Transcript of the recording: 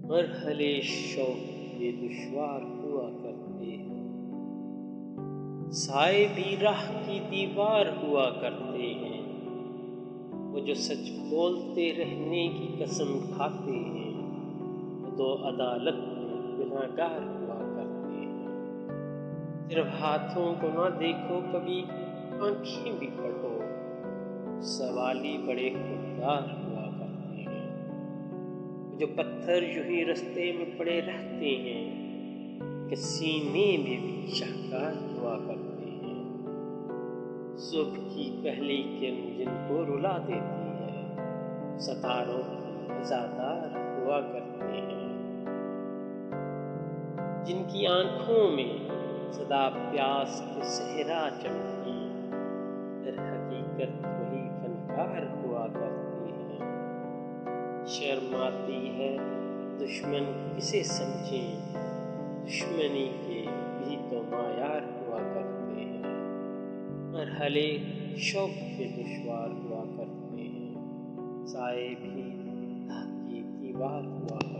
مرحلے شوق کے دشوار ہوا کرتے ہیں، سائے بھی راہ کی دیوار ہوا کرتے ہیں۔ وہ جو سچ بولتے رہنے کی قسم کھاتے ہیں، وہ تو عدالت میں گنہگار ہوا کرتے ہیں۔ صرف ہاتھوں کو نہ دیکھو، کبھی آنکھیں بھی پڑھو، سوالی بڑے خوددار ہوا کرتے ہیں۔ جو پتھر یوں ہی رستے میں پڑے رہتے ہیں کہ سینے میں بھی شاہکار ہوا کرتے ہیں۔ صبح کی پہلی کرن جن کو رلا دیتی ہے، ستاروں کی عزادار ہوا کرتے ہیں۔ جن کی آنکھوں میں سدا پیاس کے صحرا چمکی، در حقیقت وہی فنکار ہوا کرتے ہیں۔ شرم آتی ہے دشمن کسے سمجھیں، دشمنی کے بھی تو معیار ہوا کرتے ہیں۔ مرحلے شوق کے دشوار ہوا کرتے ہیں، سائے بھی راہ کی دیوار ہوا کرتے ہیں۔